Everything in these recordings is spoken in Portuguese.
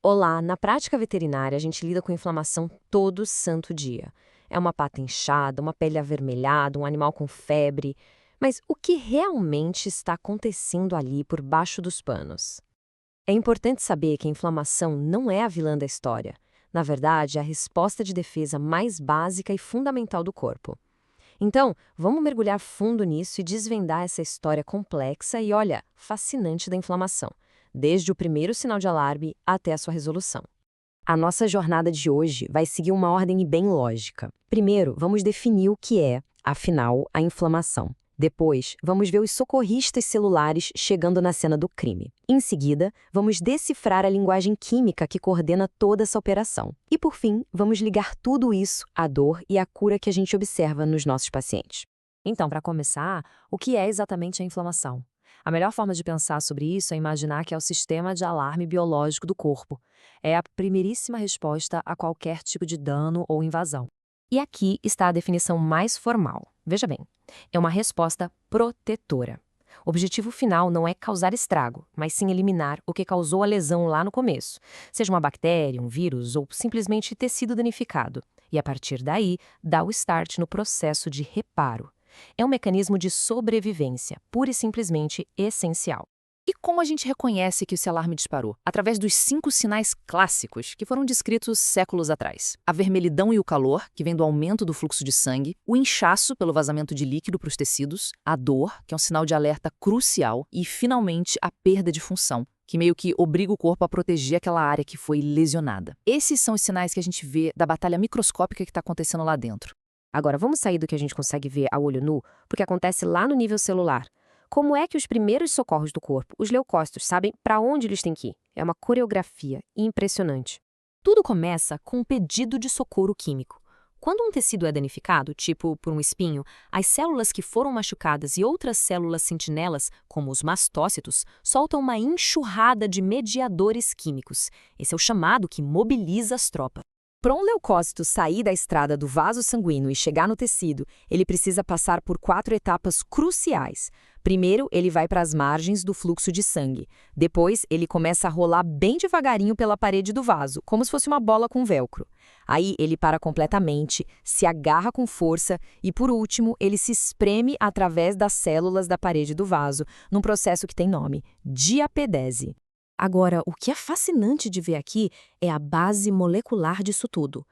Olá, na prática veterinária a gente lida com inflamação todo santo dia. É uma pata inchada, uma pele avermelhada, um animal com febre. Mas o que realmente está acontecendo ali por baixo dos panos? É importante saber que a inflamação não é a vilã da história. Na verdade, é a resposta de defesa mais básica e fundamental do corpo. Então, vamos mergulhar fundo nisso e desvendar essa história complexa e, olha, fascinante da inflamação, desde o primeiro sinal de alarme até a sua resolução. A nossa jornada de hoje vai seguir uma ordem bem lógica. Primeiro, vamos definir o que é, afinal, a inflamação. Depois, vamos ver os socorristas celulares chegando na cena do crime. Em seguida, vamos decifrar a linguagem química que coordena toda essa operação. E, por fim, vamos ligar tudo isso à dor e à cura que a gente observa nos nossos pacientes. Então, para começar, o que é exatamente a inflamação? A melhor forma de pensar sobre isso é imaginar que é o sistema de alarme biológico do corpo. É a primeiríssima resposta a qualquer tipo de dano ou invasão. E aqui está a definição mais formal. Veja bem, é uma resposta protetora. O objetivo final não é causar estrago, mas sim eliminar o que causou a lesão lá no começo, seja uma bactéria, um vírus ou simplesmente tecido danificado. E a partir daí, dá o start no processo de reparo. É um mecanismo de sobrevivência, pura e simplesmente essencial. E como a gente reconhece que esse alarme disparou? Através dos 5 sinais clássicos que foram descritos séculos atrás. A vermelhidão e o calor, que vem do aumento do fluxo de sangue, o inchaço pelo vazamento de líquido para os tecidos, a dor, que é um sinal de alerta crucial, e, finalmente, a perda de função, que meio que obriga o corpo a proteger aquela área que foi lesionada. Esses são os sinais que a gente vê da batalha microscópica que está acontecendo lá dentro. Agora, vamos sair do que a gente consegue ver a olho nu, porque acontece lá no nível celular. Como é que os primeiros socorros do corpo, os leucócitos, sabem para onde eles têm que ir? É uma coreografia impressionante. Tudo começa com um pedido de socorro químico. Quando um tecido é danificado, tipo por um espinho, as células que foram machucadas e outras células sentinelas, como os mastócitos, soltam uma enxurrada de mediadores químicos. Esse é o chamado que mobiliza as tropas. Para um leucócito sair da estrada do vaso sanguíneo e chegar no tecido, ele precisa passar por 4 etapas cruciais. Primeiro, ele vai para as margens do fluxo de sangue. Depois, ele começa a rolar bem devagarinho pela parede do vaso, como se fosse uma bola com velcro. Aí, ele para completamente, se agarra com força e, por último, ele se espreme através das células da parede do vaso, num processo que tem nome: diapedese. Agora, o que é fascinante de ver aqui é a base molecular disso tudo.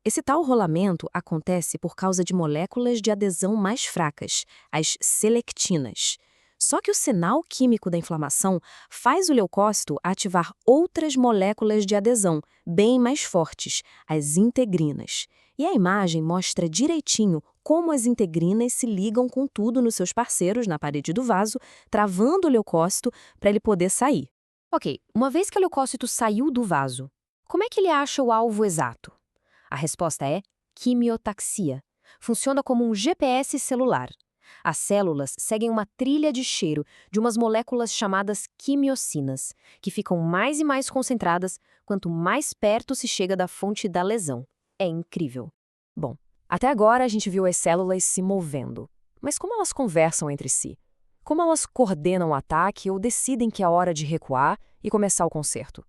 Esse tal rolamento acontece por causa de moléculas de adesão mais fracas, as selectinas. Só que o sinal químico da inflamação faz o leucócito ativar outras moléculas de adesão, bem mais fortes, as integrinas. E a imagem mostra direitinho como as integrinas se ligam com tudo nos seus parceiros na parede do vaso, travando o leucócito para ele poder sair. Ok, uma vez que o leucócito saiu do vaso, como é que ele acha o alvo exato? A resposta é quimiotaxia. Funciona como um GPS celular. As células seguem uma trilha de cheiro de umas moléculas chamadas quimiocinas, que ficam mais e mais concentradas quanto mais perto se chega da fonte da lesão. É incrível. Bom, até agora a gente viu as células se movendo. Mas como elas conversam entre si? Como elas coordenam o ataque ou decidem que é hora de recuar e começar o conserto?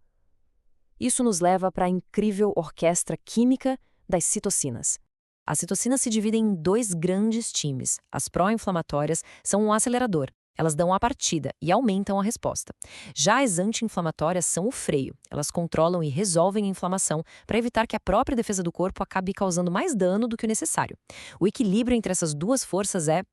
Isso nos leva para a incrível orquestra química das citocinas. As citocinas se dividem em 2 grandes times. As pró-inflamatórias são um acelerador. Elas dão a partida e aumentam a resposta. Já as anti-inflamatórias são o freio. Elas controlam e resolvem a inflamação para evitar que a própria defesa do corpo acabe causando mais dano do que o necessário. O equilíbrio entre essas 2 forças é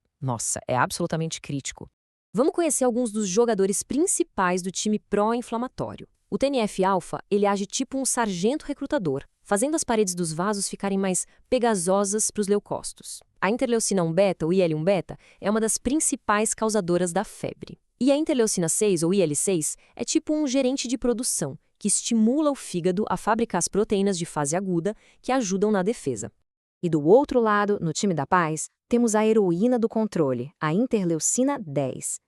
absolutamente crítico. Vamos conhecer alguns dos jogadores principais do time pró-inflamatório. O TNF-alfa, ele age tipo um sargento recrutador, fazendo as paredes dos vasos ficarem mais pegasosas para os leucócitos. A interleucina 1-beta, ou IL-1-beta, é uma das principais causadoras da febre. E a interleucina 6, ou IL-6, é tipo um gerente de produção, que estimula o fígado a fabricar as proteínas de fase aguda que ajudam na defesa. E do outro lado, no time da paz, temos a heroína do controle, a interleucina 10.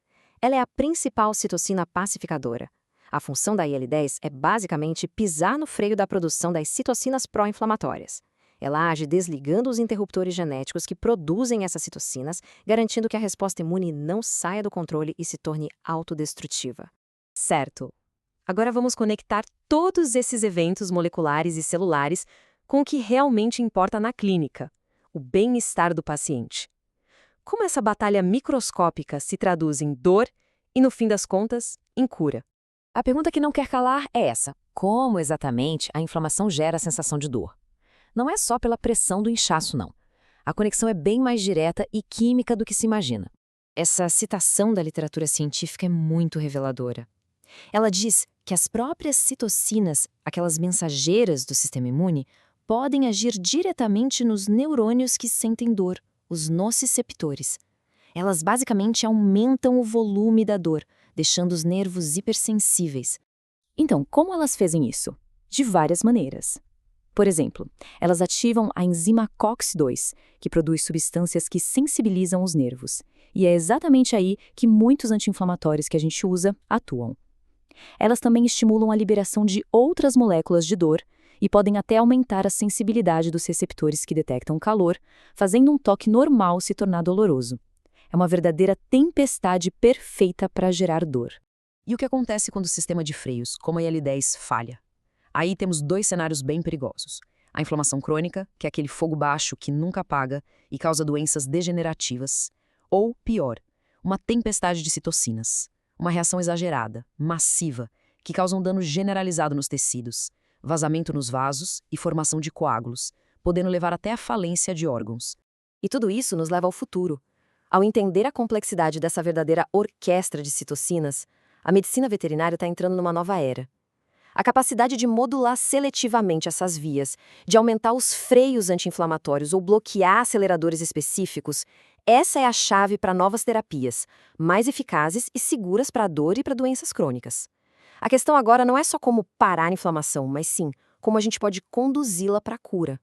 Ela é a principal citocina pacificadora. A função da IL-10 é basicamente pisar no freio da produção das citocinas pró-inflamatórias. Ela age desligando os interruptores genéticos que produzem essas citocinas, garantindo que a resposta imune não saia do controle e se torne autodestrutiva. Certo. Agora vamos conectar todos esses eventos moleculares e celulares com o que realmente importa na clínica: o bem-estar do paciente. Como essa batalha microscópica se traduz em dor e, no fim das contas, em cura? A pergunta que não quer calar é essa: como exatamente a inflamação gera a sensação de dor? Não é só pela pressão do inchaço, não. A conexão é bem mais direta e química do que se imagina. Essa citação da literatura científica é muito reveladora. Ela diz que as próprias citocinas, aquelas mensageiras do sistema imune, podem agir diretamente nos neurônios que sentem dor, os nociceptores. Elas basicamente aumentam o volume da dor, deixando os nervos hipersensíveis. Então, como elas fazem isso? De várias maneiras. Por exemplo, elas ativam a enzima COX-2, que produz substâncias que sensibilizam os nervos. E é exatamente aí que muitos anti-inflamatórios que a gente usa atuam. Elas também estimulam a liberação de outras moléculas de dor e podem até aumentar a sensibilidade dos receptores que detectam calor, fazendo um toque normal se tornar doloroso. É uma verdadeira tempestade perfeita para gerar dor. E o que acontece quando o sistema de freios, como a IL-10, falha? Aí temos dois cenários bem perigosos. A inflamação crônica, que é aquele fogo baixo que nunca apaga e causa doenças degenerativas. Ou, pior, uma tempestade de citocinas. Uma reação exagerada, massiva, que causa um dano generalizado nos tecidos, vazamento nos vasos e formação de coágulos, podendo levar até a falência de órgãos. E tudo isso nos leva ao futuro. Ao entender a complexidade dessa verdadeira orquestra de citocinas, a medicina veterinária está entrando numa nova era. A capacidade de modular seletivamente essas vias, de aumentar os freios anti-inflamatórios ou bloquear aceleradores específicos, essa é a chave para novas terapias, mais eficazes e seguras para a dor e para doenças crônicas. A questão agora não é só como parar a inflamação, mas sim como a gente pode conduzi-la para a cura.